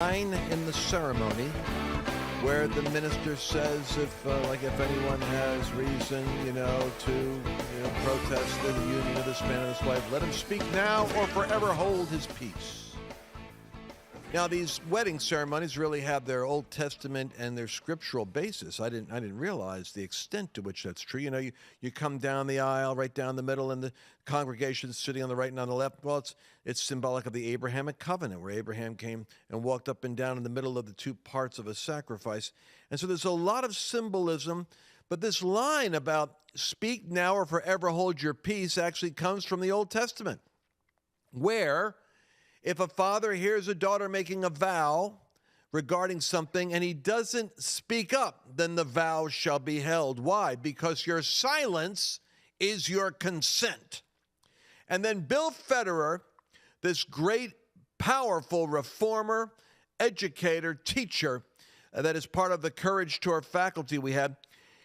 line in the ceremony where the minister says if anyone has reason, to protest the union of this man and his wife, let him speak now or forever hold his peace. Now, these wedding ceremonies really have their Old Testament and their scriptural basis. I didn't realize the extent to which that's true. You come down the aisle, right down the middle, and the congregation's sitting on the right and on the left. Well, it's symbolic of the Abrahamic covenant, where Abraham came and walked up and down in the middle of the two parts of a sacrifice. And so there's a lot of symbolism, but this line about speak now or forever hold your peace actually comes from the Old Testament, where if a father hears a daughter making a vow regarding something and he doesn't speak up, then the vow shall be held. Why? Because your silence is your consent. And then Bill Federer, this great, powerful reformer, educator, teacher that is part of the Courage Tour faculty we had,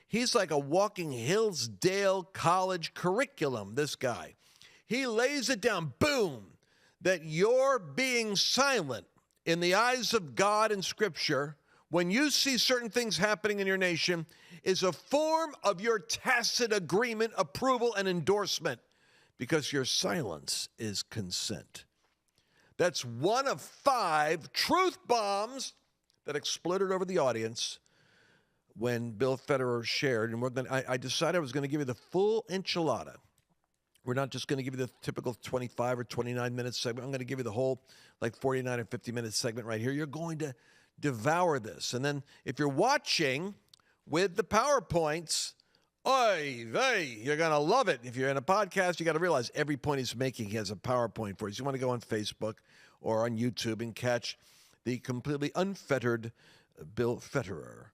he's like a walking Hillsdale College curriculum, this guy. He lays it down, boom, that your being silent in the eyes of God and Scripture, when you see certain things happening in your nation, is a form of your tacit agreement, approval, and endorsement, because your silence is consent. That's one of 5 truth bombs that exploded over the audience when Bill Federer shared. And I decided I was going to give you the full enchilada. We're not just going to give you the typical 25 or 29-minute segment. I'm going to give you the whole 49 or 50-minute segment right here. You're going to devour this. And then if you're watching with the PowerPoints, oy vey, you're going to love it. If you're in a podcast, you got to realize every point he's making, he has a PowerPoint for you. So you want to go on Facebook or on YouTube and catch the completely unfettered Bill Federer.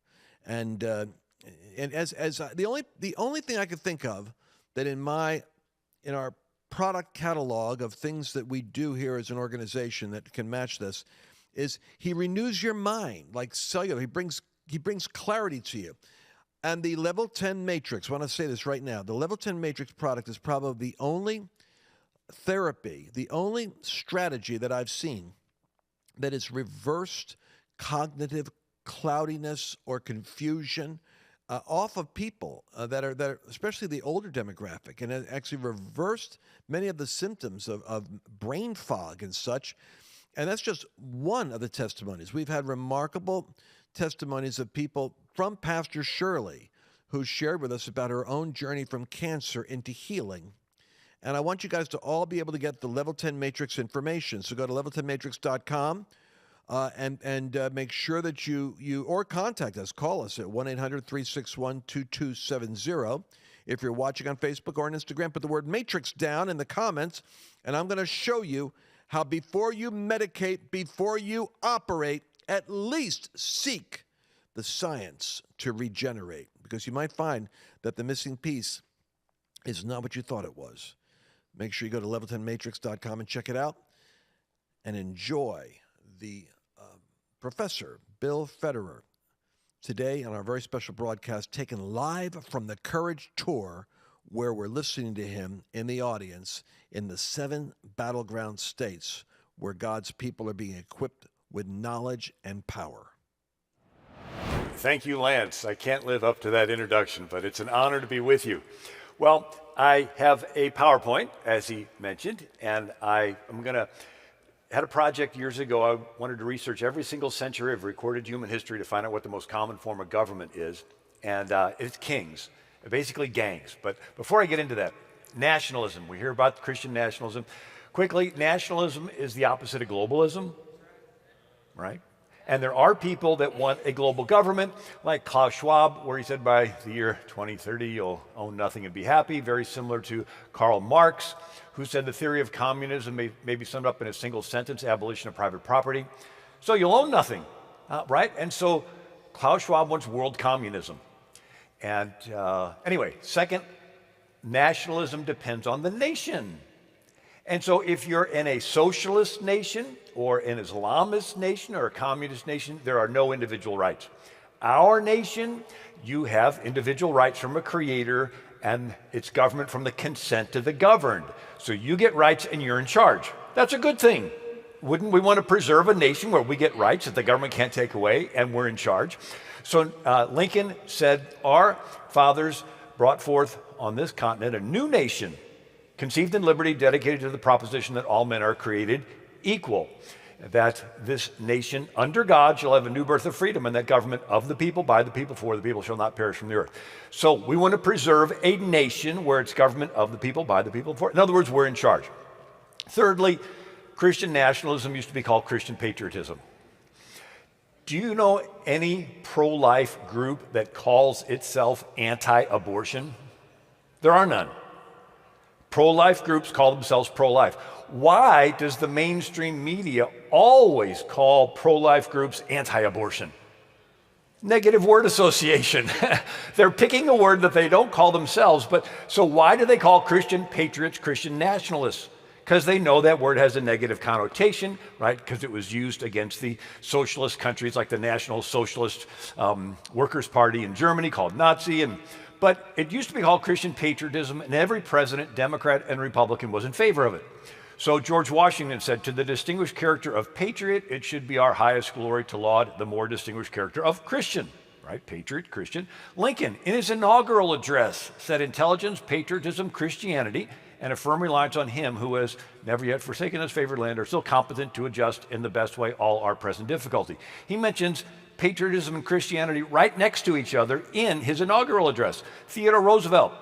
And as the only thing I could think of that in our product catalog of things that we do here as an organization that can match this is he renews your mind like cellular. He brings clarity to you. And the Level 10 Matrix, I want to say this right now, the Level 10 Matrix product is probably the only therapy, the only strategy that I've seen that is reversed cognitive cloudiness or confusion off of people that are especially the older demographic, and it actually reversed many of the symptoms of brain fog and such. And that's just one of the testimonies. We've had remarkable testimonies of people from Pastor Shirley, who shared with us about her own journey from cancer into healing. And I want you guys to all be able to get the Level 10 Matrix information. So go to level10matrix.com. And make sure that you or contact us. Call us at 1-800-361-2270. If you're watching on Facebook or on Instagram, put the word Matrix down in the comments, and I'm going to show you how before you medicate, before you operate, at least seek the science to regenerate, because you might find that the missing piece is not what you thought it was. Make sure you go to level10matrix.com and check it out and enjoy the Professor Bill Federer today on our very special broadcast taken live from the Courage Tour, where we're listening to him in the audience in the 7 battleground states where God's people are being equipped with knowledge and power. Thank you, Lance. I can't live up to that introduction, but it's an honor to be with you. Well, I have a PowerPoint, as he mentioned, and I'm going to had a project years ago. I wanted to research every single century of recorded human history to find out what the most common form of government is, and it's kings, basically gangs. But before I get into that, nationalism. We hear about Christian nationalism. Quickly, nationalism is the opposite of globalism, right? And there are people that want a global government, like Klaus Schwab, where he said by the year 2030 you'll own nothing and be happy, very similar to Karl Marx, who said the theory of communism may be summed up in a single sentence: abolition of private property. So you'll own nothing, right? And so Klaus Schwab wants world communism. And anyway, second, nationalism depends on the nation. And so if you're in a socialist nation or an Islamist nation or a communist nation, there are no individual rights. Our nation, you have individual rights from a creator, and it's government from the consent of the governed. So you get rights and you're in charge. That's a good thing. wouldn't we want to preserve a nation where we get rights that the government can't take away and we're in charge? So Lincoln said, our fathers brought forth on this continent a new nation, conceived in liberty, dedicated to the proposition that all men are created equal, that this nation under God shall have a new birth of freedom, and that government of the people, by the people, for the people shall not perish from the earth. So we want to preserve a nation where it's government of the people, by the people, for. In other words, we're in charge. Thirdly, Christian nationalism used to be called Christian patriotism. Do you know any pro-life group that calls itself anti-abortion? There are none. Pro-life groups call themselves pro-life. Why does the mainstream media always call pro-life groups anti-abortion? Negative word association. They're picking a word that they don't call themselves, but so why do they call Christian patriots Christian nationalists? Because they know that word has a negative connotation, right? Because it was used against the socialist countries like the National Socialist Workers' Party in Germany called Nazi, but it used to be called Christian patriotism, and every president, Democrat and Republican, was in favor of it. So George Washington said, to the distinguished character of patriot, it should be our highest glory to laud the more distinguished character of Christian, right? Patriot, Christian. Lincoln, in his inaugural address, said intelligence, patriotism, Christianity, and a firm reliance on him who has never yet forsaken his favored land are still competent to adjust in the best way all our present difficulty. He mentions patriotism and Christianity right next to each other in his inaugural address. Theodore Roosevelt,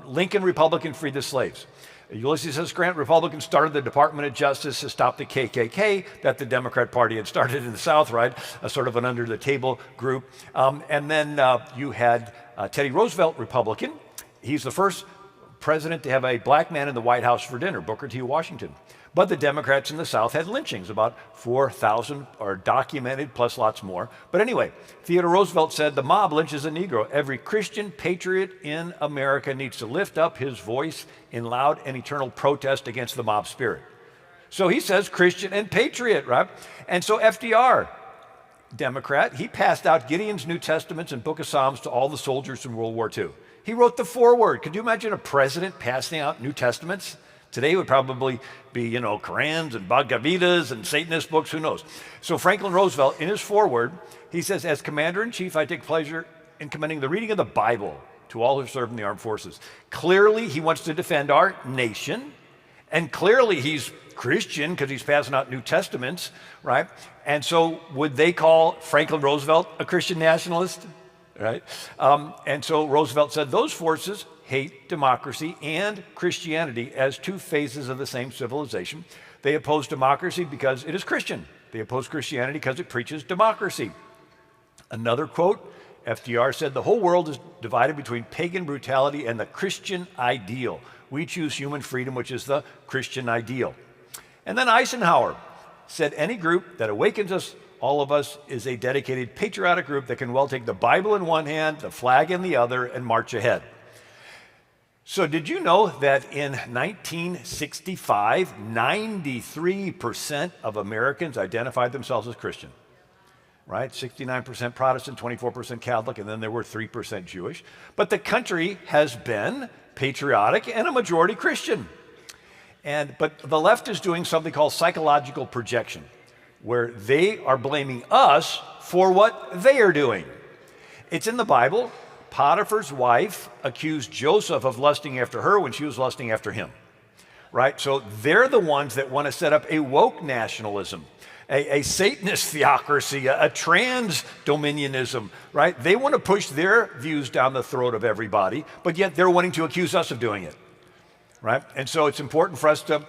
Lincoln, Republican, freed the slaves. Ulysses S. Grant, Republican, started the Department of Justice to stop the KKK that the Democrat Party had started in the South, right? A sort of an under-the-table group. And then you had Teddy Roosevelt, Republican. He's the first president to have a black man in the White House for dinner, Booker T. Washington. But the Democrats in the South had lynchings, about 4,000 are documented, plus lots more. But anyway, Theodore Roosevelt said, the mob lynches a Negro. Every Christian patriot in America needs to lift up his voice in loud and eternal protest against the mob spirit. So he says Christian and patriot, right? And so FDR, Democrat, he passed out Gideon's New Testaments and Book of Psalms to all the soldiers in World War II. He wrote the foreword. Could you imagine a president passing out New Testaments? Today it would probably be, Korans and Bhagavad Gita's and Satanist books, who knows? So Franklin Roosevelt, in his foreword, he says, as commander-in-chief, I take pleasure in commending the reading of the Bible to all who serve in the armed forces. Clearly, he wants to defend our nation, and clearly he's Christian because he's passing out New Testaments, right? And so would they call Franklin Roosevelt a Christian nationalist, right? And so Roosevelt said those forces hate democracy and Christianity as two phases of the same civilization. They oppose democracy because it is Christian. They oppose Christianity because it preaches democracy. Another quote, FDR said, the whole world is divided between pagan brutality and the Christian ideal. We choose human freedom, which is the Christian ideal. And then Eisenhower said, any group that awakens us, all of us, is a dedicated patriotic group that can well take the Bible in one hand, the flag in the other, and march ahead. So did you know that in 1965, 93% of Americans identified themselves as Christian, right? 69% Protestant, 24% Catholic, and then there were 3% Jewish. But the country has been patriotic and a majority Christian. But the left is doing something called psychological projection, where they are blaming us for what they are doing. It's in the Bible. Potiphar's wife accused Joseph of lusting after her when she was lusting after him, right? So they're the ones that want to set up a woke nationalism, a Satanist theocracy, a trans dominionism, right? They want to push their views down the throat of everybody, but yet they're wanting to accuse us of doing it, right? And so it's important for us to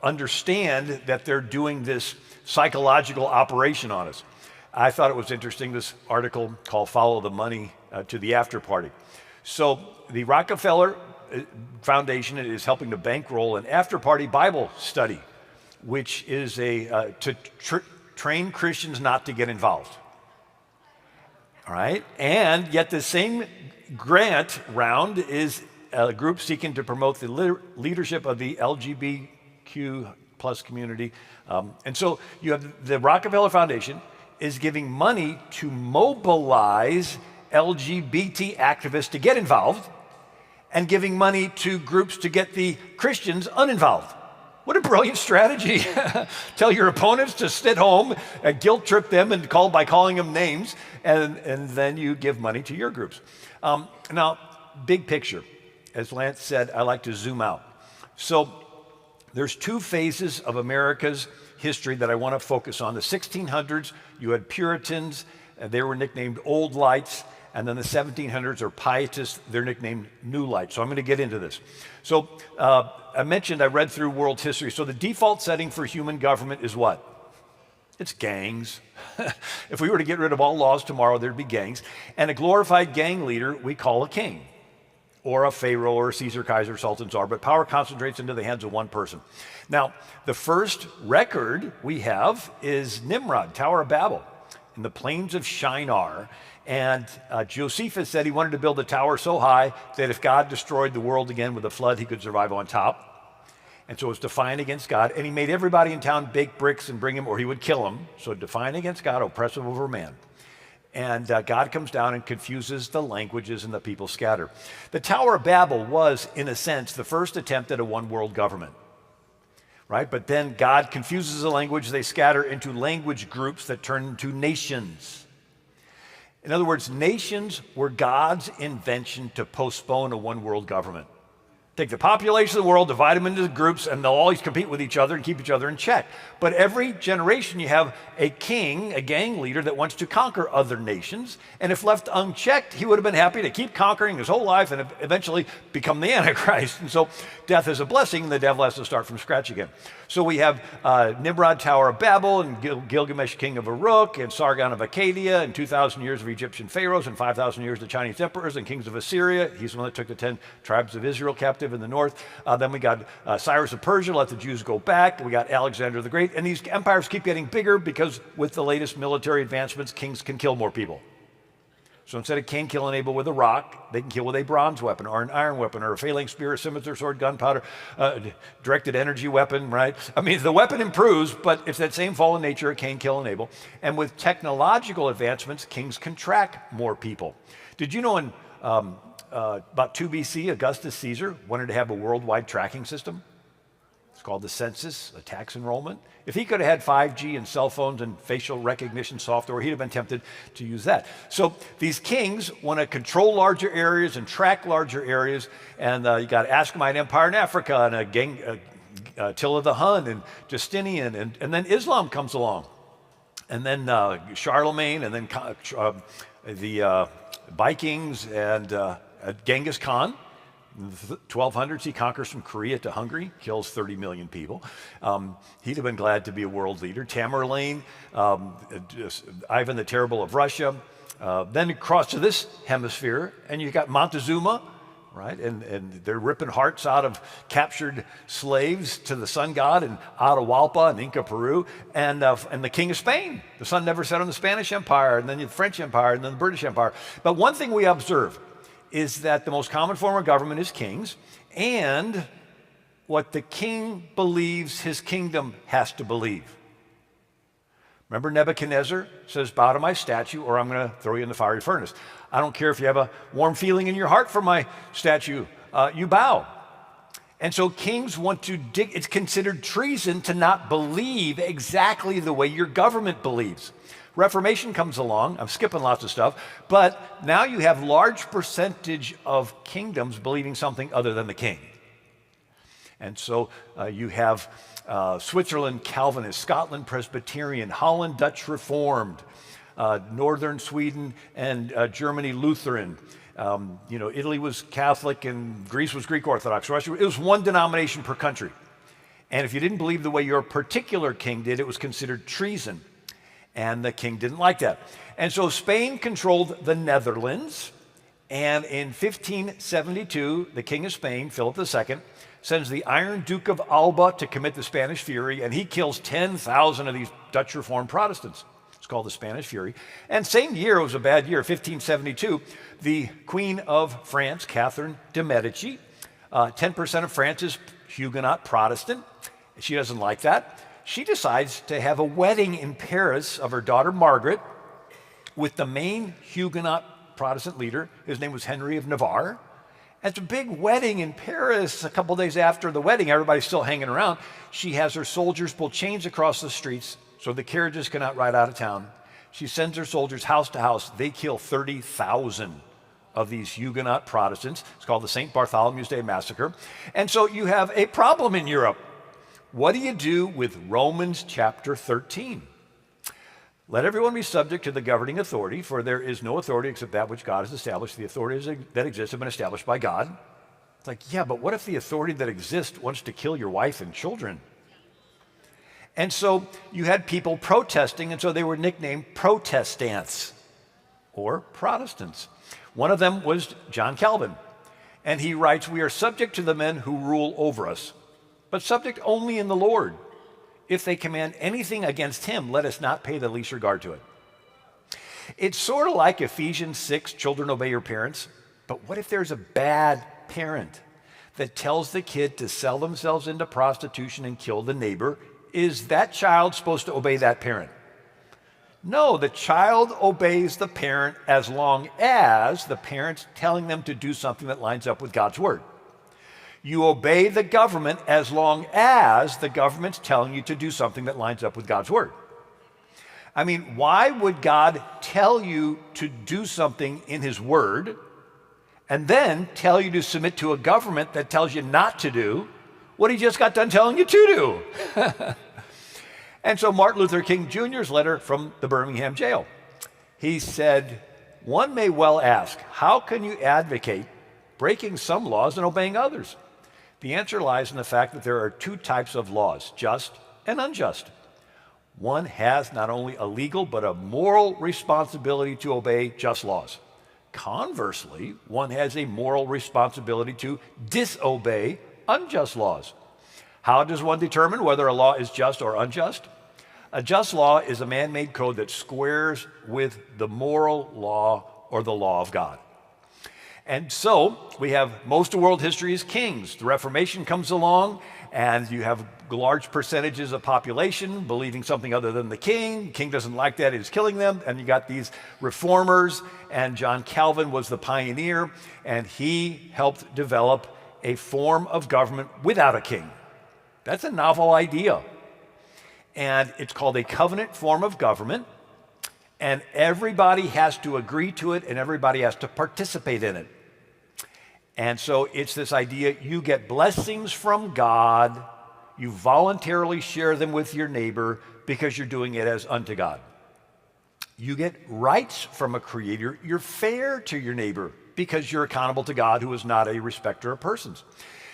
understand that they're doing this psychological operation on us. I thought it was interesting, this article called Follow the Money to the After Party. So the Rockefeller Foundation is helping to bankroll an after-party Bible study, which is to train Christians not to get involved. All right? And yet the same grant round is a group seeking to promote the leadership of the LGBTQ plus community. And so you have the Rockefeller Foundation is giving money to mobilize LGBT activists to get involved and giving money to groups to get the Christians uninvolved. What a brilliant strategy. Tell your opponents to sit home and guilt trip them and by calling them names, and then you give money to your groups. Now, big picture. As Lance said, I like to zoom out. So there's two phases of America's history that I want to focus on. The 1600s, you had Puritans, and they were nicknamed Old Lights, and then the 1700s are Pietists, they're nicknamed New Lights. So I'm going to get into this. So I read through world history. So the default setting for human government is what? It's gangs. If we were to get rid of all laws tomorrow, there'd be gangs. And a glorified gang leader we call a king, or a pharaoh, or a Caesar, Kaiser, Sultan, Tsar, but power concentrates into the hands of one person. Now, the first record we have is Nimrod, Tower of Babel, in the plains of Shinar. And Josephus said he wanted to build a tower so high that if God destroyed the world again with a flood, he could survive on top. And so it was defiant against God. And he made everybody in town bake bricks and bring him, or he would kill them. So defiant against God, oppressive over man. And God comes down and confuses the languages and the people scatter. The Tower of Babel was, in a sense, the first attempt at a one world government. Right? But then God confuses the language, they scatter into language groups that turn into nations. In other words, nations were God's invention to postpone a one world government. Take the population of the world, divide them into groups, and they'll always compete with each other and keep each other in check. But every generation you have a king, a gang leader that wants to conquer other nations, and if left unchecked, he would have been happy to keep conquering his whole life and eventually become the Antichrist. And so death is a blessing, and the devil has to start from scratch again. So we have Nimrod, Tower of Babel, and Gilgamesh, king of Uruk, and Sargon of Akkadian, and 2,000 years of Egyptian pharaohs, and 5,000 years of Chinese emperors and kings of Assyria. He's the one that took the 10 tribes of Israel captive in the north. Then we got Cyrus of Persia, let the Jews go back. We got Alexander the Great. And these empires keep getting bigger because with the latest military advancements, kings can kill more people. So instead of Cain killing Abel with a rock, they can kill with a bronze weapon or an iron weapon or a phalanx spear, a scimitar, sword, gunpowder, directed energy weapon, right? I mean, the weapon improves, but it's that same fallen nature of Cain killing Abel. And with technological advancements, kings can track more people. Did you know in about 2 BC, Augustus Caesar wanted to have a worldwide tracking system? It's called the census, a tax enrollment. If he could have had 5G and cell phones and facial recognition software, he'd have been tempted to use that. So these kings want to control larger areas and track larger areas. And you got Aschamite Empire in Africa and Attila the Hun and Justinian. And then Islam comes along. And then Charlemagne and then the Vikings and Genghis Khan. In the 1200s, he conquers from Korea to Hungary, kills 30 million people. He'd have been glad to be a world leader. Tamerlane, Ivan the Terrible of Russia. Then across to this hemisphere, and you got Montezuma, right? And they're ripping hearts out of captured slaves to the sun god in Atahualpa and Inca Peru, and the king of Spain. The sun never set on the Spanish Empire, and then the French Empire, and then the British Empire. But one thing we observe is that the most common form of government is kings, and what the king believes his kingdom has to believe. Remember Nebuchadnezzar says, bow to my statue or I'm going to throw you in the fiery furnace. I don't care if you have a warm feeling in your heart for my statue, you bow. And so kings want to it's considered treason to not believe exactly the way your government believes. Reformation comes along, I'm skipping lots of stuff, but now you have large percentage of kingdoms believing something other than the king. And so you have Switzerland, Calvinist, Scotland, Presbyterian, Holland, Dutch Reformed, Northern Sweden and Germany, Lutheran. Italy was Catholic and Greece was Greek Orthodox. It was one denomination per country. And if you didn't believe the way your particular king did, it was considered treason. And the king didn't like that. And so Spain controlled the Netherlands. And in 1572, the king of Spain, Philip II, sends the Iron Duke of Alba to commit the Spanish Fury. And he kills 10,000 of these Dutch Reformed Protestants. It's called the Spanish Fury. And same year, it was a bad year, 1572, the Queen of France, Catherine de' Medici, 10% of France is Huguenot Protestant. She doesn't like that. She decides to have a wedding in Paris of her daughter Margaret with the main Huguenot Protestant leader. His name was Henry of Navarre. At a big wedding in Paris, a couple days after the wedding, everybody's still hanging around. She has her soldiers pull chains across the streets so the carriages cannot ride out of town. She sends her soldiers house to house. They kill 30,000 of these Huguenot Protestants. It's called the St. Bartholomew's Day Massacre. And so you have a problem in Europe. What do you do with Romans chapter 13? Let everyone be subject to the governing authority, for there is no authority except that which God has established. The authorities that exist have been established by God. It's like, yeah, but what if the authority that exists wants to kill your wife and children? And so you had people protesting, and so they were nicknamed Protestants or Protestants. One of them was John Calvin, and he writes, "We are subject to the men who rule over us, but subject only in the Lord. If they command anything against him, let us not pay the least regard to it." It's sort of like Ephesians 6, children obey your parents. But what if there's a bad parent that tells the kid to sell themselves into prostitution and kill the neighbor? Is that child supposed to obey that parent? No, the child obeys the parent as long as the parent's telling them to do something that lines up with God's word. You obey the government as long as the government's telling you to do something that lines up with God's word. I mean, why would God tell you to do something in his word and then tell you to submit to a government that tells you not to do what he just got done telling you to do? And so Martin Luther King Jr.'s letter from the Birmingham jail, he said, "One may well ask, how can you advocate breaking some laws and obeying others? The answer lies in the fact that there are two types of laws, just and unjust. One has not only a legal but a moral responsibility to obey just laws. Conversely, one has a moral responsibility to disobey unjust laws. How does one determine whether a law is just or unjust? A just law is a man-made code that squares with the moral law or the law of God." And so we have most of world history is kings. The Reformation comes along, and you have large percentages of population believing something other than the king. The king doesn't like that, he's killing them. And you got these reformers, and John Calvin was the pioneer, and he helped develop a form of government without a king. That's a novel idea. And it's called a covenant form of government. And everybody has to agree to it, and everybody has to participate in it. And so it's this idea, you get blessings from God, you voluntarily share them with your neighbor because you're doing it as unto God. You get rights from a creator, you're fair to your neighbor because you're accountable to God, who is not a respecter of persons.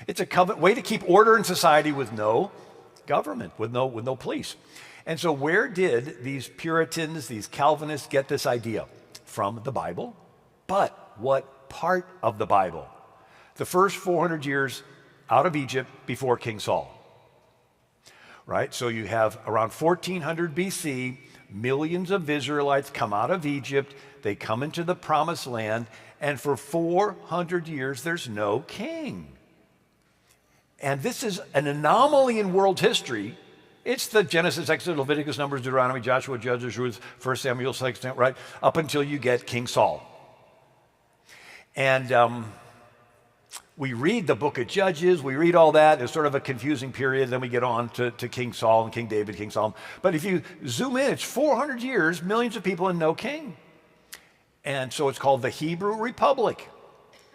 It's a way to keep order in society with no government, with no police. And so where did these Puritans, these Calvinists get this idea? From the Bible. But what part of the Bible? The first 400 years out of Egypt before King Saul. Right? So you have around 1400 BC, millions of Israelites come out of Egypt, they come into the promised land, and for 400 years there's no king. And this is an anomaly in world history. It's the Genesis, Exodus, Leviticus, Numbers, Deuteronomy, Joshua, Judges, Ruth, 1 Samuel, 2 Samuel, right? Up until you get King Saul. And we read the book of Judges, we read all that. It's sort of a confusing period. Then we get on to King Saul and King David, King Solomon. But if you zoom in, it's 400 years, millions of people and no king. And so it's called the Hebrew Republic.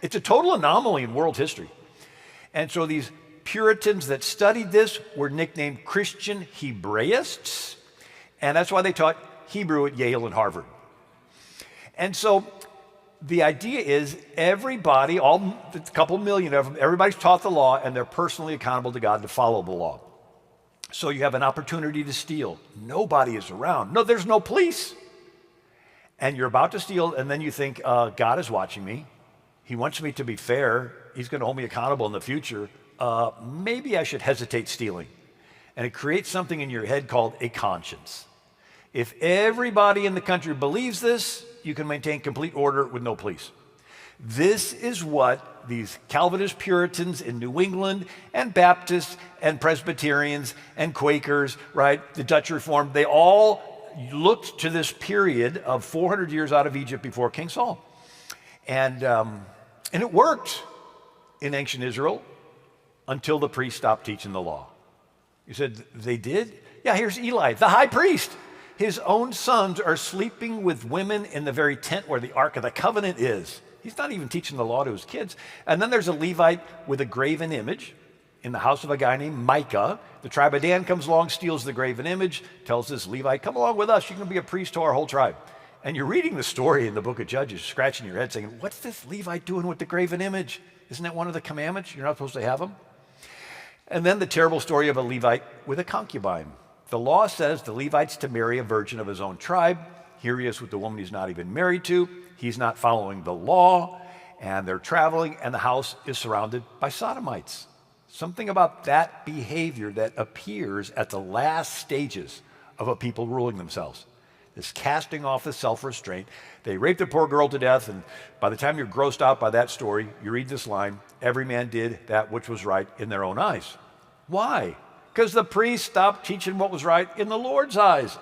It's a total anomaly in world history. And so these Puritans that studied this were nicknamed Christian Hebraists, and that's why they taught Hebrew at Yale and Harvard. And so the idea is everybody, a couple million of them, everybody's taught the law, and they're personally accountable to God to follow the law. So you have an opportunity to steal. Nobody is around. No, there's no police. And you're about to steal, and then you think, God is watching me. He wants me to be fair. He's going to hold me accountable in the future. Maybe I should hesitate stealing. And it creates something in your head called a conscience. If everybody in the country believes this, you can maintain complete order with no police. This is what these Calvinist Puritans in New England and Baptists and Presbyterians and Quakers, right, the Dutch Reformed, they all looked to this period of 400 years out of Egypt before King Saul. And it worked. in ancient Israel until the priest stopped teaching the law. You said, they did? Yeah, here's Eli, the high priest. His own sons are sleeping with women in the very tent where the Ark of the Covenant is. He's not even teaching the law to his kids. And then there's a Levite with a graven image in the house of a guy named Micah. The tribe of Dan comes along, steals the graven image, tells this Levite, come along with us, you can be a priest to our whole tribe. And you're reading the story in the book of Judges, scratching your head saying, what's this Levite doing with the graven image? Isn't that one of the commandments? You're not supposed to have them? And then the terrible story of a Levite with a concubine. The law says the Levite's to marry a virgin of his own tribe. Here he is with the woman he's not even married to. He's not following the law, and they're traveling, and the house is surrounded by sodomites. Something about that behavior that appears at the last stages of a people ruling themselves. This casting off the self-restraint. They raped a poor girl to death, and by the time you're grossed out by that story, you read this line, every man did that which was right in their own eyes. Why? Because the priest stopped teaching what was right in the Lord's eyes.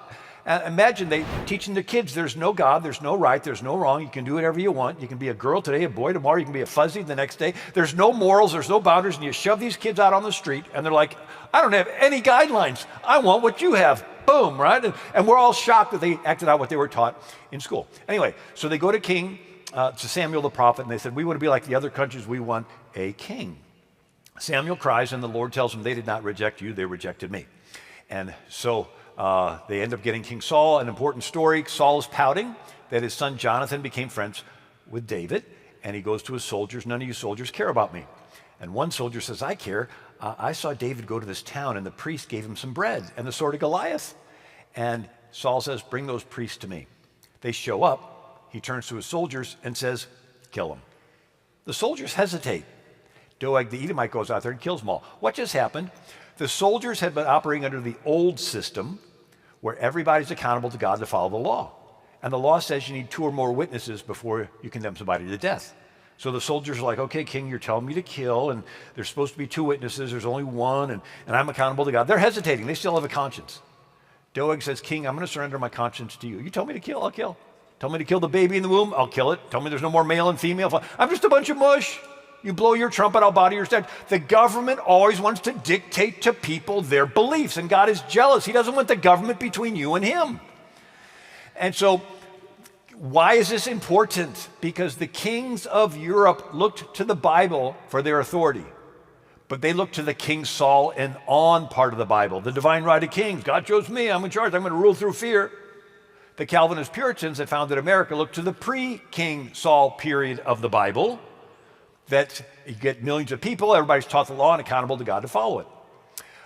Imagine they teaching the kids there's no God, there's no right, there's no wrong. You can do whatever you want. You can be a girl today, a boy tomorrow. You can be a fuzzy the next day. There's no morals, there's no boundaries. And you shove these kids out on the street and they're like, I don't have any guidelines. I want what you have. Boom, right? And we're all shocked that they acted out what they were taught in school. Anyway, so they go to Samuel the prophet, and they said, we want to be like the other countries. We want a king. Samuel cries, and the Lord tells him, they did not reject you, they rejected me. And so they end up getting King Saul, an important story. Saul is pouting that his son Jonathan became friends with David, and he goes to his soldiers, none of you soldiers care about me. And one soldier says, I care. I saw David go to this town, and the priest gave him some bread and the sword of Goliath. And Saul says, bring those priests to me. They show up. He turns to his soldiers and says, kill them. The soldiers hesitate. Doeg the Edomite goes out there and kills them all. What just happened? The soldiers had been operating under the old system where everybody's accountable to God to follow the law. And the law says you need 2 or more witnesses before you condemn somebody to death. So the soldiers are like, okay, king, you're telling me to kill, and there's supposed to be 2 witnesses, there's only 1, and I'm accountable to God. They're hesitating, they still have a conscience. Doeg says, king, I'm going to surrender my conscience to you. You tell me to kill, I'll kill. Tell me to kill the baby in the womb, I'll kill it. Tell me there's no more male and female. I'm just a bunch of mush. You blow your trumpet, I'll bow to your stand. The government always wants to dictate to people their beliefs, and God is jealous. He doesn't want the government between you and him. And so, why is this important? Because the kings of Europe looked to the Bible for their authority, but they looked to the King Saul and on part of the Bible, the divine right of kings. God chose me, I'm in charge, I'm going to rule through fear. The Calvinist Puritans that founded America looked to the pre-King Saul period of the Bible, that you get millions of people, everybody's taught the law and accountable to God to follow it.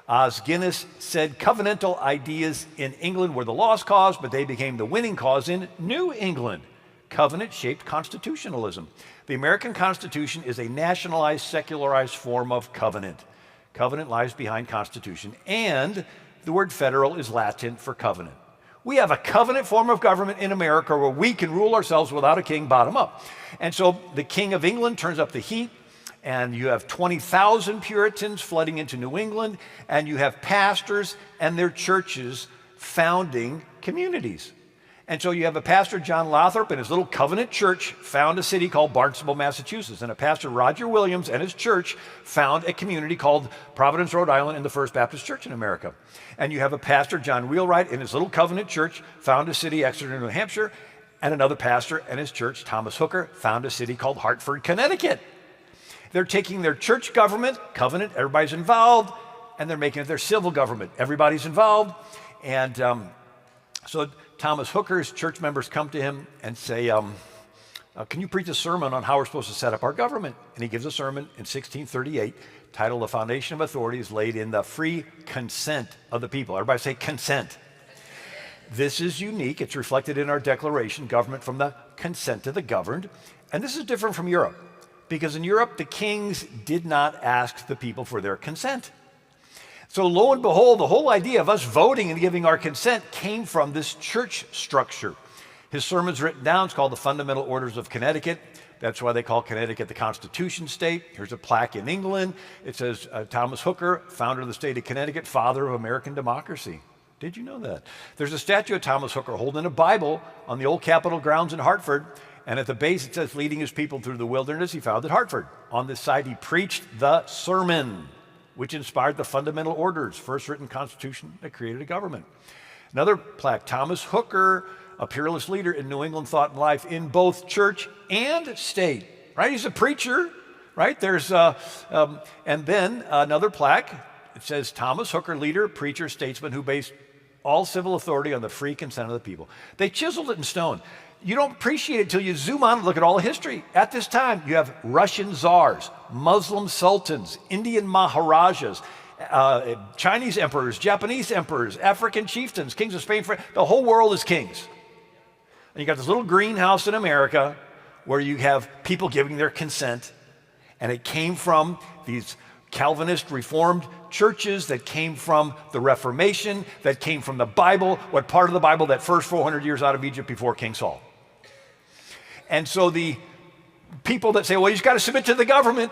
Os Guinness said covenantal ideas in England were the lost cause, but they became the winning cause in New England. Covenant shaped constitutionalism. The American Constitution is a nationalized, secularized form of covenant. Covenant lies behind Constitution, and the word federal is Latin for covenant. We have a covenant form of government in America where we can rule ourselves without a king bottom up. And so the King of England turns up the heat, and you have 20,000 Puritans flooding into New England, and you have pastors and their churches founding communities. And so you have a pastor, John Lothrop, and his little covenant church found a city called Barnstable, Massachusetts. And a pastor, Roger Williams, and his church found a community called Providence, Rhode Island, and the First Baptist Church in America. And you have a pastor, John Wheelwright, and his little covenant church found a city, Exeter, New Hampshire. And another pastor and his church, Thomas Hooker, found a city called Hartford, Connecticut. They're taking their church government, covenant, everybody's involved, and they're making it their civil government. Everybody's involved. And so Thomas Hooker's church members come to him and say, can you preach a sermon on how we're supposed to set up our government? And he gives a sermon in 1638 titled The Foundation of Authority is Laid in the Free Consent of the People. Everybody say consent. This is unique. It's reflected in our Declaration, government from the consent of the governed. And this is different from Europe, because in Europe, the kings did not ask the people for their consent. So lo and behold, the whole idea of us voting and giving our consent came from this church structure. His sermon's written down. It's called The Fundamental Orders of Connecticut. That's why they call Connecticut the Constitution State. Here's a plaque in England. It says, Thomas Hooker, founder of the state of Connecticut, father of American democracy. Did you know that? There's a statue of Thomas Hooker holding a Bible on the old Capitol grounds in Hartford, And at the base it says, leading his people through the wilderness, he founded Hartford. On this side, he preached the sermon, which inspired the fundamental orders, first written constitution that created a government. Another plaque, Thomas Hooker, a peerless leader in New England thought and life in both church and state, right? He's a preacher, right? And then another plaque, it says Thomas Hooker, leader, preacher, statesman who based all civil authority on the free consent of the people. They chiseled it in stone. You don't appreciate it until you zoom on and look at all the history. At this time, you have Russian czars, Muslim sultans, Indian maharajas, Chinese emperors, Japanese emperors, African chieftains, kings of Spain. The whole world is kings. And you got this little greenhouse in America where you have people giving their consent, and it came from these Calvinist Reformed churches that came from the Reformation, that came from the Bible, what part of the Bible? That first 400 years out of Egypt before King Saul. And so the people that say, well, you just got to submit to the government,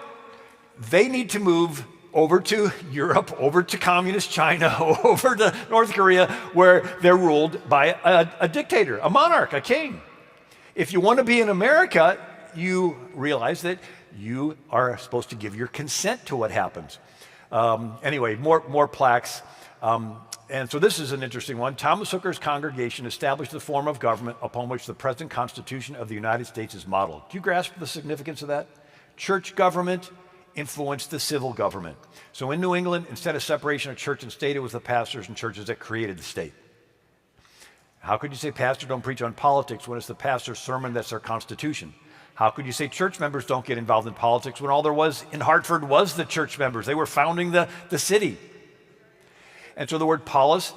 they need to move over to Europe, over to communist China, over to North Korea, where they're ruled by a dictator, a monarch, a king. If you want to be in America, you realize that you are supposed to give your consent to what happens. Anyway, more plaques. And so this is an interesting one. Thomas Hooker's congregation established the form of government upon which the present Constitution of the United States is modeled. Do you grasp the significance of that? Church government influenced the civil government. So in New England, instead of separation of church and state, it was the pastors and churches that created the state. How could you say pastors don't preach on politics when it's the pastor's sermon that's their constitution? How could you say church members don't get involved in politics when all there was in Hartford was the church members? They were founding the city. And so the word polis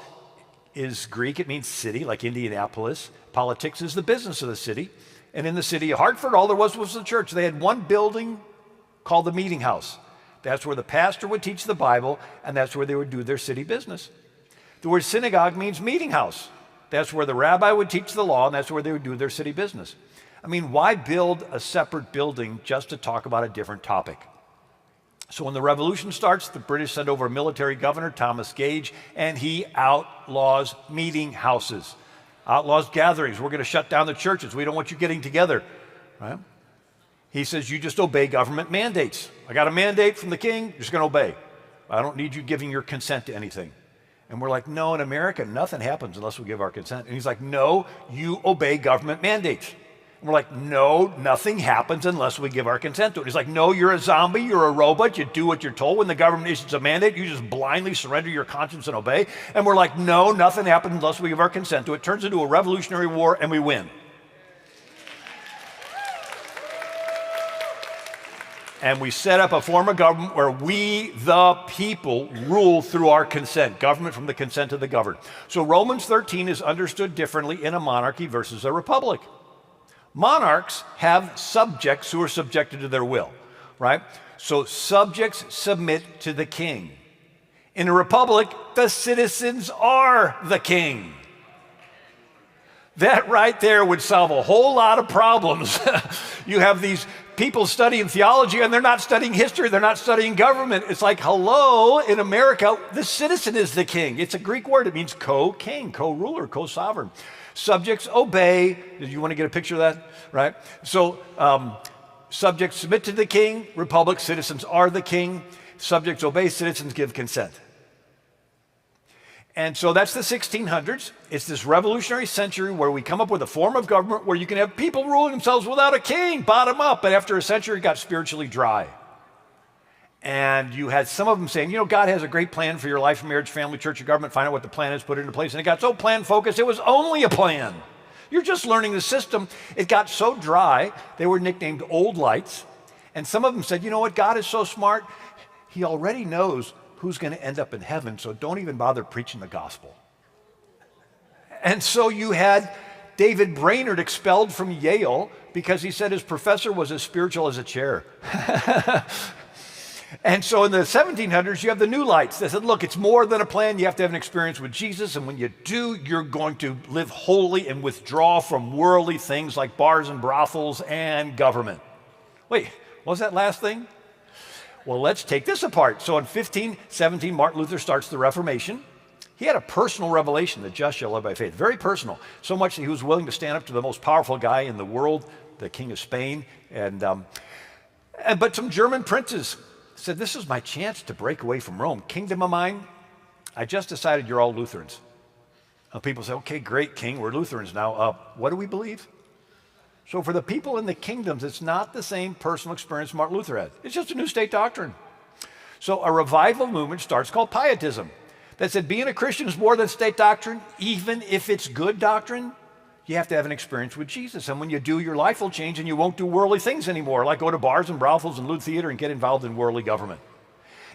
is Greek. It means city, like Indianapolis. Politics is the business of the city. And in the city of Hartford, all there was the church. They had one building called the meeting house. That's where the pastor would teach the Bible, and that's where they would do their city business. The word synagogue means meeting house. That's where the rabbi would teach the law, and that's where they would do their city business. I mean, why build a separate building just to talk about a different topic? So when the revolution starts, the British send over a military governor, Thomas Gage, and he outlaws meeting houses, outlaws gatherings. We're going to shut down the churches. We don't want you getting together, right? He says, you just obey government mandates. I got a mandate from the king, you're just going to obey. I don't need you giving your consent to anything. And we're like, no, in America, nothing happens unless we give our consent. And he's like, no, you obey government mandates. And we're like, no, nothing happens unless we give our consent to it. He's like, no, you're a zombie, you're a robot, you do what you're told. When the government issues a mandate, you just blindly surrender your conscience and obey. And we're like, no, nothing happens unless we give our consent to it. It turns into a revolutionary war and we win. And we set up a form of government where we, the people, rule through our consent, government from the consent of the governed. So Romans 13 is understood differently in a monarchy versus a republic. Monarchs have subjects who are subjected to their will, right? So subjects submit to the king. In a republic, the citizens are the king. That right there would solve a whole lot of problems. You have these people studying theology and they're not studying history, they're not studying government. It's like, hello, in America, the citizen is the king. It's a Greek word, it means co-king, co-ruler, co-sovereign. Subjects obey. Did you want to get a picture of that? Right? So subjects submit to the king, republic, citizens are the king. Subjects obey, citizens give consent. And so that's the 1600s. It's this revolutionary century where we come up with a form of government where you can have people ruling themselves without a king, bottom up. But after a century, it got spiritually dry. And you had some of them saying, you know, God has a great plan for your life, marriage, family, church, or government. Find out what the plan is, put it into place. And it got so plan-focused, it was only a plan. You're just learning the system. It got so dry, they were nicknamed old lights. And some of them said, you know what, God is so smart, he already knows who's going to end up in heaven, so don't even bother preaching the gospel. And so you had David Brainerd expelled from Yale because he said his professor was as spiritual as a chair. And so in the 1700s, you have the new lights. They said, look, it's more than a plan. You have to have an experience with Jesus. And when you do, you're going to live holy and withdraw from worldly things like bars and brothels and government. Wait, what was that last thing? Well, let's take this apart. So in 1517, Martin Luther starts the Reformation. He had a personal revelation, the just shall live by faith. Very personal. So much that he was willing to stand up to the most powerful guy in the world, the king of Spain. But some German princes said, this is my chance to break away from Rome. Kingdom of mine, I just decided you're all Lutherans. People say, okay, great, king, we're Lutherans now. What do we believe? So for the people in the kingdoms, it's not the same personal experience Martin Luther had. It's just a new state doctrine. So a revival movement starts called pietism that said being a Christian is more than state doctrine. Even if it's good doctrine, you have to have an experience with Jesus. And when you do, your life will change and you won't do worldly things anymore, like go to bars and brothels and lewd theater and get involved in worldly government.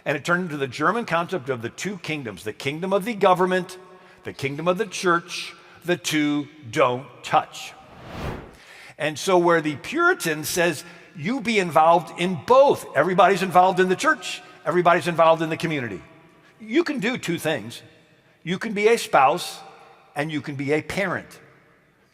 And it turned into the German concept of the two kingdoms, the kingdom of the government, the kingdom of the church. The two don't touch. And so where the Puritan says, you be involved in both. Everybody's involved in the church. Everybody's involved in the community. You can do two things. You can be a spouse and you can be a parent.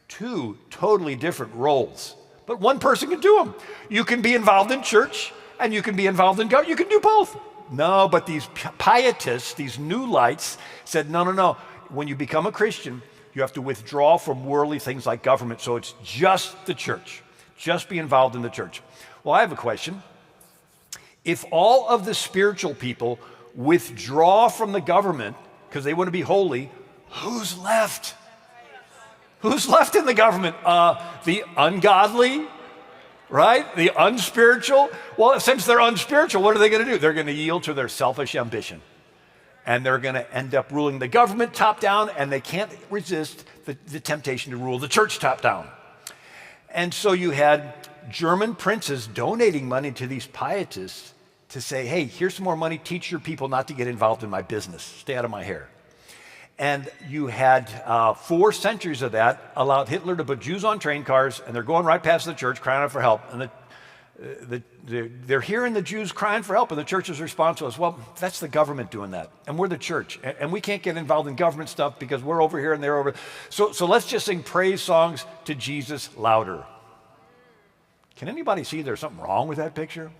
Two totally different roles. But one person can do them. You can be involved in church and you can be involved in government. You can do both. No, but these pietists, these new lights, said, no. When you become a Christian, you have to withdraw from worldly things like government. So it's just the church. Just be involved in the church. Well, I have a question. If all of the spiritual people withdraw from the government because they want to be holy, who's left? Who's left in the government? The ungodly, right? The unspiritual. Well, since they're unspiritual, what are they going to do? They're going to yield to their selfish ambition. And they're going to end up ruling the government top down, and they can't resist the temptation to rule the church top down. And so you had German princes donating money to these pietists to say, hey, here's some more money, teach your people not to get involved in my business, stay out of my hair. And you had 4 centuries of that allowed Hitler to put Jews on train cars, and they're going right past the church crying out for help. And they're hearing the Jews crying for help, and the church's response was, well, that's the government doing that, and we're the church, and we can't get involved in government stuff because we're over here and they're over. So let's just sing praise songs to Jesus louder. Can anybody see there's something wrong with that picture?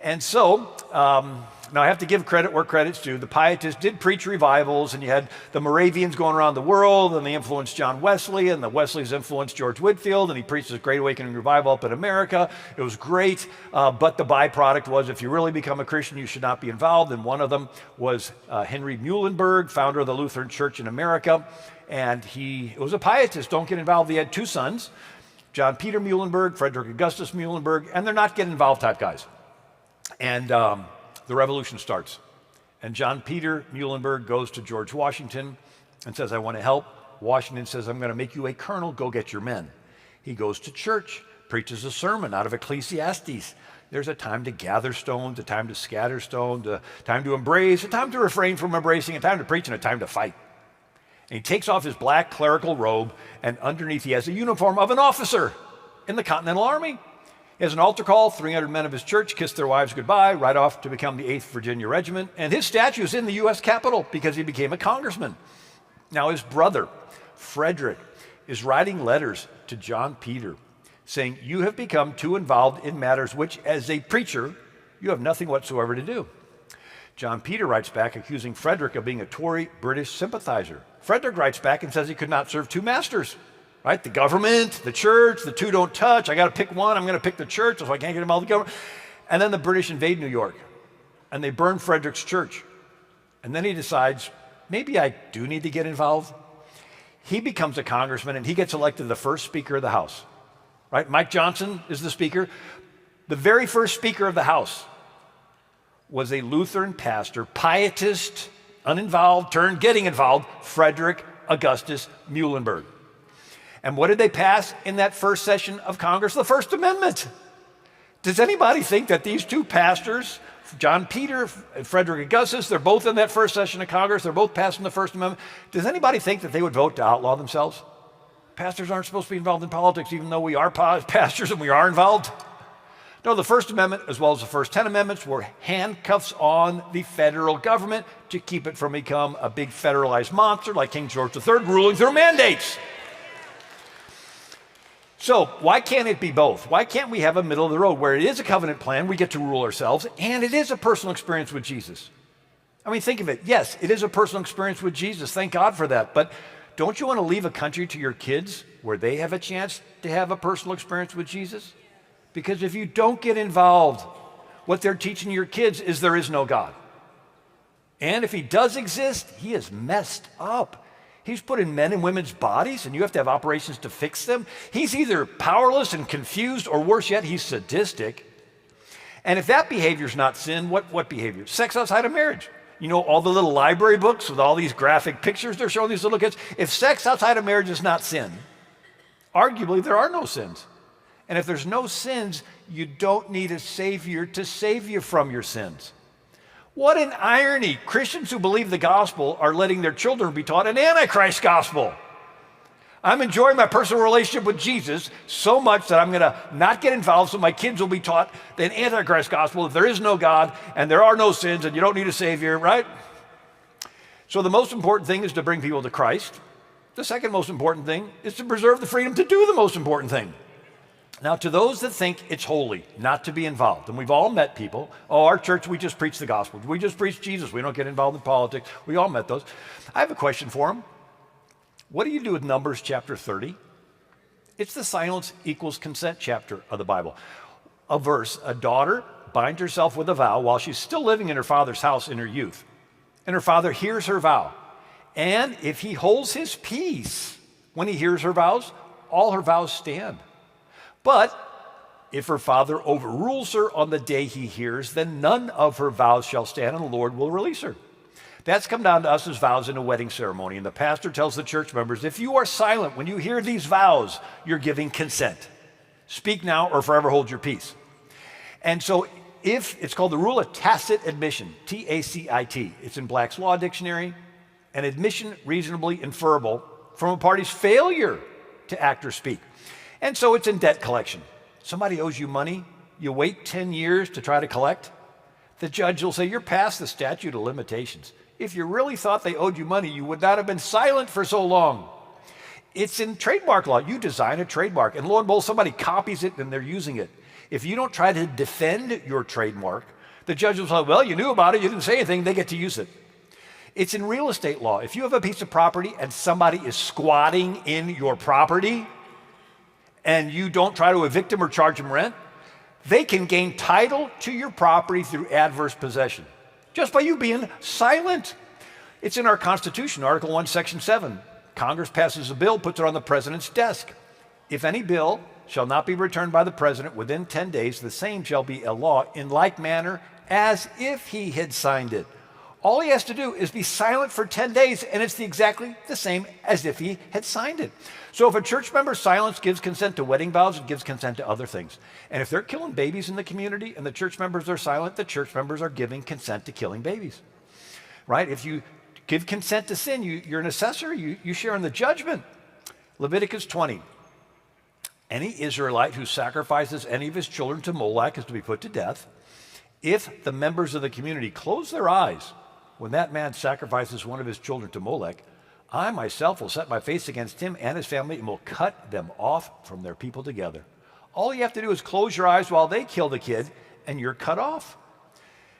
And so, now I have to give credit where credit's due. The Pietists did preach revivals, and you had the Moravians going around the world, and they influenced John Wesley, and the Wesleys influenced George Whitefield, and he preached this Great Awakening Revival up in America. It was great, but the byproduct was if you really become a Christian, you should not be involved, and one of them was Henry Muhlenberg, founder of the Lutheran Church in America, and he was a Pietist. Don't get involved. He had 2 sons, John Peter Muhlenberg, Frederick Augustus Muhlenberg, and they're not get involved type guys. And the revolution starts. And John Peter Muhlenberg goes to George Washington and says, I want to help. Washington says, I'm going to make you a colonel. Go get your men. He goes to church, preaches a sermon out of Ecclesiastes. There's a time to gather stones, a time to scatter stones, a time to embrace, a time to refrain from embracing, a time to preach, and a time to fight. And he takes off his black clerical robe, and underneath he has a uniform of an officer in the Continental Army. He has an altar call, 300 men of his church kiss their wives goodbye, right off to become the 8th Virginia Regiment. And his statue is in the U.S. Capitol because he became a congressman. Now his brother, Frederick, is writing letters to John Peter saying, you have become too involved in matters which, as a preacher, you have nothing whatsoever to do. John Peter writes back accusing Frederick of being a Tory British sympathizer. Frederick writes back and says he could not serve 2 masters. Right? The government, the church, the 2 don't touch. I got to pick one. I'm going to pick the church, so I can't get involved in the government. And then the British invade New York, and they burn Frederick's church. And then he decides, maybe I do need to get involved. He becomes a congressman, and he gets elected the first Speaker of the House. Right? Mike Johnson is the Speaker. The very first Speaker of the House was a Lutheran pastor, pietist, uninvolved, turned getting involved, Frederick Augustus Muhlenberg. And what did they pass in that first session of Congress? The First Amendment. Does anybody think that these 2 pastors, John Peter and Frederick Augustus, they're both in that first session of Congress, they're both passing the First Amendment. Does anybody think that they would vote to outlaw themselves? Pastors aren't supposed to be involved in politics, even though we are pastors and we are involved. No, the First Amendment, as well as the first 10 amendments, were handcuffs on the federal government to keep it from becoming a big federalized monster like King George III ruling through mandates. So why can't it be both? Why can't we have a middle of the road where it is a covenant plan, we get to rule ourselves, and it is a personal experience with Jesus? I mean, think of it. Yes, it is a personal experience with Jesus. Thank God for that. But don't you want to leave a country to your kids where they have a chance to have a personal experience with Jesus? Because if you don't get involved, what they're teaching your kids is there is no God. And if he does exist, he is messed up. He's put in men and women's bodies, and you have to have operations to fix them. He's either powerless and confused, or worse yet, he's sadistic. And if that behavior's not sin, what behavior? Sex outside of marriage. You know, all the little library books with all these graphic pictures they're showing these little kids. If sex outside of marriage is not sin, arguably there are no sins. And if there's no sins, you don't need a Savior to save you from your sins. What an irony. Christians who believe the gospel are letting their children be taught an Antichrist gospel. I'm enjoying my personal relationship with Jesus so much that I'm going to not get involved so my kids will be taught the Antichrist gospel, if there is no God and there are no sins and you don't need a Savior, right? So the most important thing is to bring people to Christ. The second most important thing is to preserve the freedom to do the most important thing. Now, to those that think it's holy not to be involved, and we've all met people, oh, our church, we just preach the gospel. We just preach Jesus. We don't get involved in politics. We all met those. I have a question for them. What do you do with Numbers chapter 30? It's the silence equals consent chapter of the Bible. A verse, a daughter binds herself with a vow while she's still living in her father's house in her youth. And her father hears her vow. And if he holds his peace when he hears her vows, all her vows stand. But if her father overrules her on the day he hears, then none of her vows shall stand, and the Lord will release her. That's come down to us as vows in a wedding ceremony. And the pastor tells the church members, if you are silent when you hear these vows, you're giving consent. Speak now or forever hold your peace. And so if it's called the rule of tacit admission, T-A-C-I-T. It's in Black's Law Dictionary, an admission reasonably inferable from a party's failure to act or speak. And so it's in debt collection. Somebody owes you money, you wait 10 years to try to collect. The judge will say, you're past the statute of limitations. If you really thought they owed you money, you would not have been silent for so long. It's in trademark law. You design a trademark, and lo and behold, somebody copies it and they're using it. If you don't try to defend your trademark, the judge will say, well, you knew about it, you didn't say anything, they get to use it. It's in real estate law. If you have a piece of property and somebody is squatting in your property, and you don't try to evict them or charge them rent, they can gain title to your property through adverse possession, just by you being silent. It's in our Constitution, Article 1, Section 7. Congress passes a bill, puts it on the president's desk. If any bill shall not be returned by the president within 10 days, the same shall be a law in like manner as if he had signed it. All he has to do is be silent for 10 days, and it's exactly the same as if he had signed it. So if a church member's silence gives consent to wedding vows, it gives consent to other things. And if they're killing babies in the community and the church members are silent, the church members are giving consent to killing babies, right? If you give consent to sin, you're an assessor, you share in the judgment. Leviticus 20. Any Israelite who sacrifices any of his children to Molech is to be put to death. If the members of the community close their eyes when that man sacrifices one of his children to Molech, I myself will set my face against him and his family and will cut them off from their people together. All you have to do is close your eyes while they kill the kid, and you're cut off.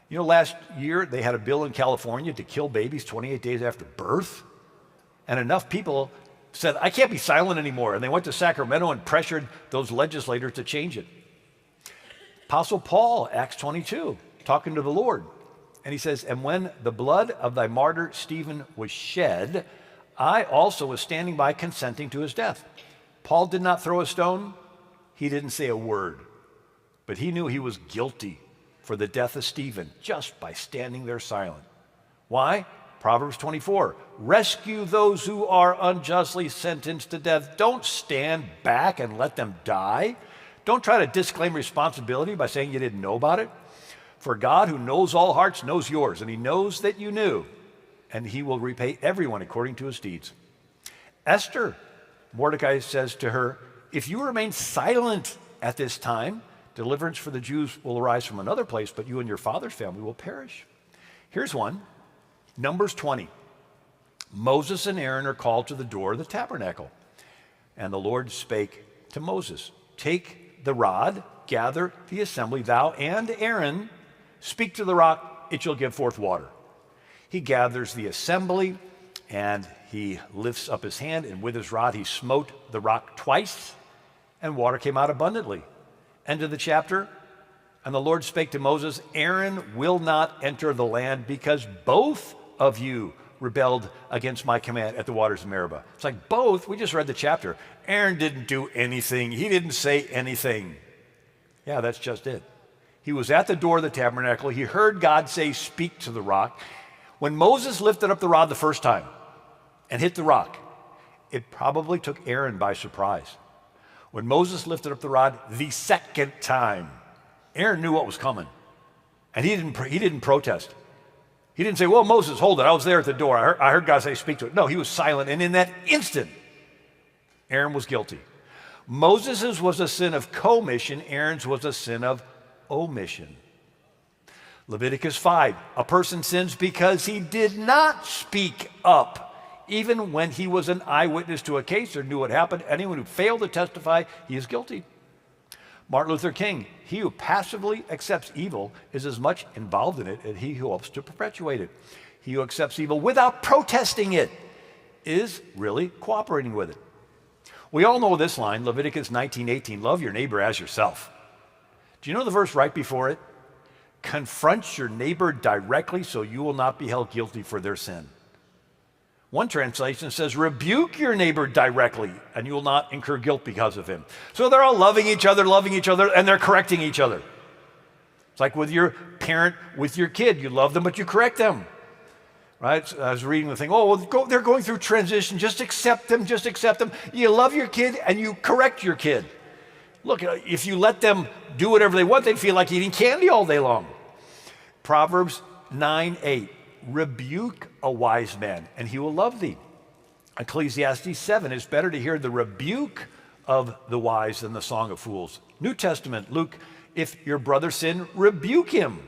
You know, last year they had a bill in California to kill babies 28 days after birth, and enough people said, I can't be silent anymore, and they went to Sacramento and pressured those legislators to change it. Apostle Paul, Acts 22, talking to the Lord, and he says, and when the blood of thy martyr Stephen was shed, I also was standing by consenting to his death. Paul did not throw a stone. He didn't say a word. But he knew he was guilty for the death of Stephen just by standing there silent. Why? Proverbs 24, rescue those who are unjustly sentenced to death. Don't stand back and let them die. Don't try to disclaim responsibility by saying you didn't know about it. For God, who knows all hearts, knows yours, and he knows that you knew, and he will repay everyone according to his deeds. Esther, Mordecai says to her, if you remain silent at this time, deliverance for the Jews will arise from another place, but you and your father's family will perish. Here's one, Numbers 20. Moses and Aaron are called to the door of the tabernacle. And the Lord spake to Moses, take the rod, gather the assembly, thou and Aaron, speak to the rock, it shall give forth water. He gathers the assembly, And he lifts up his hand, and with his rod he smote the rock twice, and water came out abundantly. End of the chapter. And the Lord spake to Moses, Aaron will not enter the land because both of you rebelled against my command at the waters of Meribah. It's like both. We just read the chapter. Aaron didn't do anything. He didn't say anything. Yeah, that's just it. He was at the door of the tabernacle. He heard God say, speak to the rock. When Moses lifted up the rod the first time and hit the rock, it probably took Aaron by surprise. When Moses lifted up the rod the second time, Aaron knew what was coming, and he didn't protest. He didn't say, well, Moses, hold it. I was there at the door. I heard God say, speak to it. No, he was silent, and in that instant, Aaron was guilty. Moses's was a sin of commission. Aaron's was a sin of omission. Leviticus 5, a person sins because he did not speak up, even when he was an eyewitness to a case or knew what happened. Anyone who failed to testify, he is guilty. Martin Luther King, he who passively accepts evil is as much involved in it as he who helps to perpetuate it. He who accepts evil without protesting it is really cooperating with it. We all know this line, Leviticus 19:18, love your neighbor as yourself. Do you know the verse right before it? Confront your neighbor directly so you will not be held guilty for their sin. One translation says, rebuke your neighbor directly and you will not incur guilt because of him. So they're all loving each other, and they're correcting each other. It's like with your parent, with your kid. You love them, but you correct them. Right? So I was reading the thing, they're going through transition. Just accept them, just accept them. You love your kid and you correct your kid. Look, if you let them do whatever they want, they'd feel like eating candy all day long. Proverbs 9:8, rebuke a wise man, and he will love thee. Ecclesiastes 7, it's better to hear the rebuke of the wise than the song of fools. New Testament, Luke, if your brother sin, rebuke him.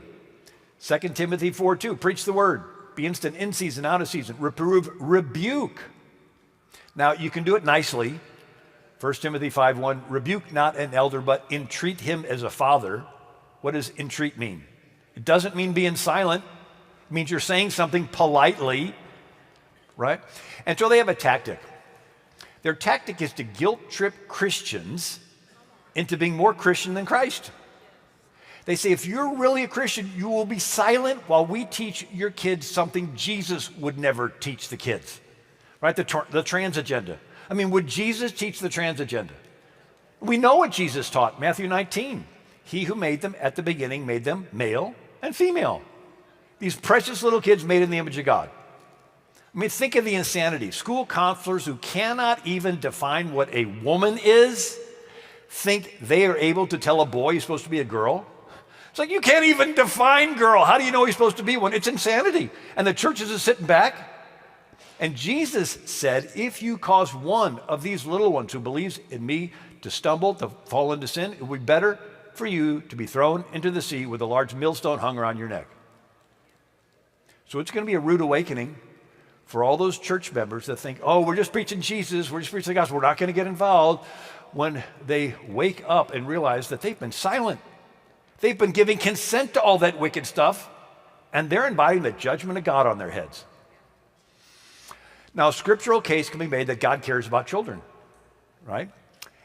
2 Timothy 4:2, preach the word. Be instant in season, out of season. Reprove, rebuke. Now, you can do it nicely. 1 Timothy 5:1, rebuke not an elder, but entreat him as a father. What does entreat mean? It doesn't mean being silent. It means you're saying something politely, right? And so they have a tactic. Their tactic is to guilt trip Christians into being more Christian than Christ. They say, if you're really a Christian, you will be silent while we teach your kids something Jesus would never teach the kids, right? The trans agenda. I mean, would Jesus teach the trans agenda? We know what Jesus taught, Matthew 19. He who made them at the beginning made them male and female. These precious little kids made in the image of God. I mean, think of the insanity. School counselors who cannot even define what a woman is think they are able to tell a boy he's supposed to be a girl. It's like, you can't even define girl. How do you know he's supposed to be one? It's insanity. And the church is just sitting back. And Jesus said, if you cause one of these little ones who believes in me to stumble, to fall into sin, it would be better for you to be thrown into the sea with a large millstone hung around your neck. So it's going to be a rude awakening for all those church members that think, we're just preaching Jesus, we're just preaching the gospel, we're not going to get involved, when they wake up and realize that they've been silent. They've been giving consent to all that wicked stuff, and they're inviting the judgment of God on their heads. Now, a scriptural case can be made that God cares about children, right?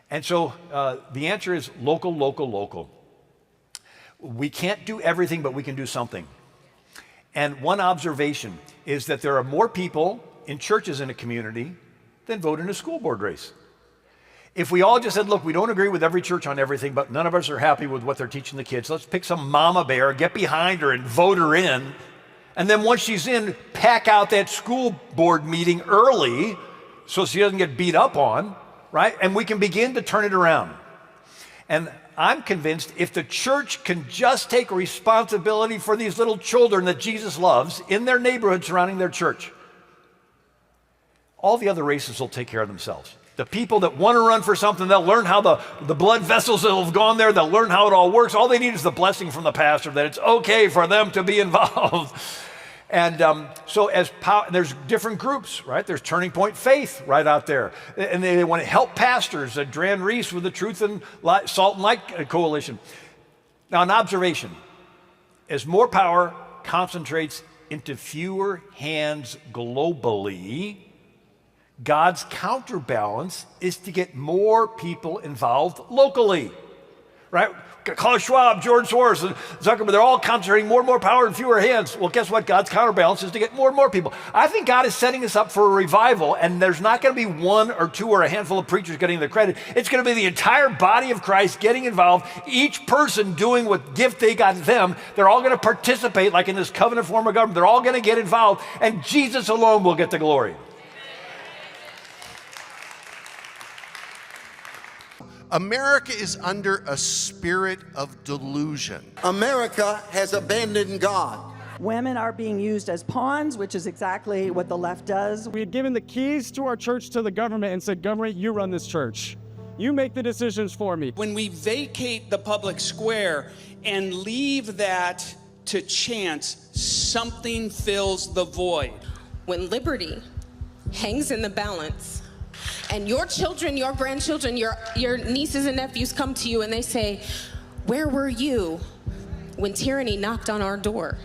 And so the answer is local, local, local. We can't do everything, but we can do something. And one observation is that there are more people in churches in a community than vote in a school board race. If we all just said, look, we don't agree with every church on everything, but none of us are happy with what they're teaching the kids, let's pick some mama bear, get behind her and vote her in. And then once she's in, pack out that school board meeting early so she doesn't get beat up on, right? And we can begin to turn it around. And I'm convinced if the church can just take responsibility for these little children that Jesus loves in their neighborhood surrounding their church, all the other races will take care of themselves. The people that want to run for something, they'll learn how the blood vessels that have gone there, they'll learn how it all works. All they need is the blessing from the pastor that it's okay for them to be involved. And so there's different groups, right? There's Turning Point Faith right out there. And they want to help pastors. Dran Reese with the Truth and Salt and Light Coalition. Now, an observation. As more power concentrates into fewer hands globally, God's counterbalance is to get more people involved locally, right? Klaus Schwab, George Soros, and Zuckerberg, they're all concentrating more and more power in fewer hands. Well, guess what? God's counterbalance is to get more and more people. I think God is setting us up for a revival, and there's not going to be one or two or a handful of preachers getting the credit. It's going to be the entire body of Christ getting involved, each person doing what gift they got them. They're all going to participate like in this covenant form of government. They're all going to get involved, and Jesus alone will get the glory. America is under a spirit of delusion. America has abandoned God. Women are being used as pawns, which is exactly what the left does. We had given the keys to our church to the government and said, government, you run this church. You make the decisions for me. When we vacate the public square and leave that to chance, something fills the void. When liberty hangs in the balance, and your children, your grandchildren, your nieces and nephews come to you and they say, where were you when tyranny knocked on our door?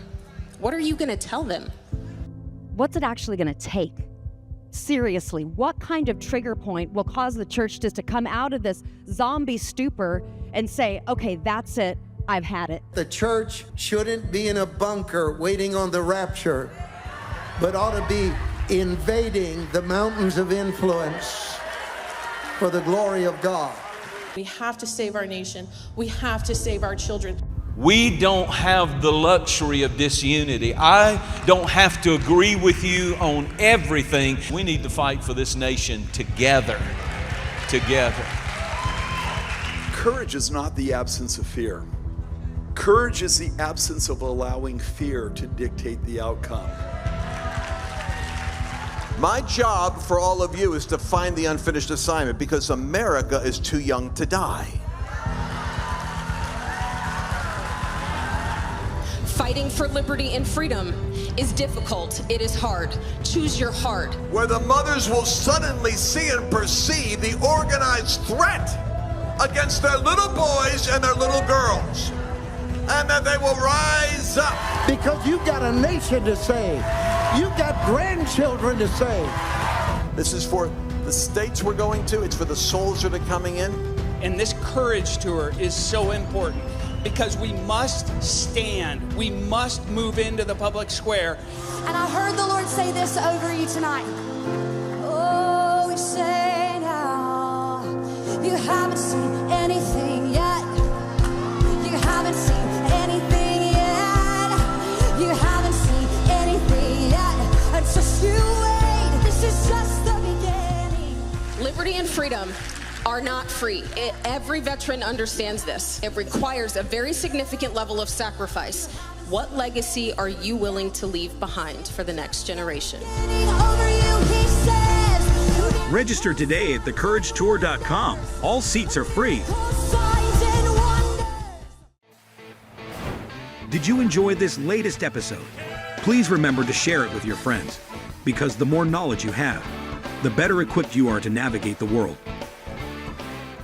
What are you going to tell them? What's it actually going to take? Seriously, what kind of trigger point will cause the church just to come out of this zombie stupor and say, okay, that's it, I've had it? The church shouldn't be in a bunker waiting on the rapture, but ought to be invading the mountains of influence for the glory of God. We have to save our nation. We have to save our children. We don't have the luxury of disunity. I don't have to agree with you on everything. We need to fight for this nation together. Together. Courage is not the absence of fear. Courage is the absence of allowing fear to dictate the outcome. My job for all of you is to find the unfinished assignment, because America is too young to die. Fighting for liberty and freedom is difficult. It is hard. Choose your heart. Where the mothers will suddenly see and perceive the organized threat against their little boys and their little girls, and that they will rise up. Because you've got a nation to save. You've got grandchildren to save. This is for the states we're going to. It's for the souls that are coming in. And this courage tour is so important because we must stand. We must move into the public square. And I heard the Lord say this over you tonight. Oh, we say now, you haven't seen anything yet. You haven't seen anything yet. You haven't seen anything yet. Just you wait. This is just the beginning. Liberty and freedom are not free. Every veteran understands this. It requires a very significant level of sacrifice. What legacy are you willing to leave behind for the next generation? Register today at thecouragetour.com. All seats are free. Did you enjoy this latest episode? Please remember to share it with your friends, because the more knowledge you have, the better equipped you are to navigate the world.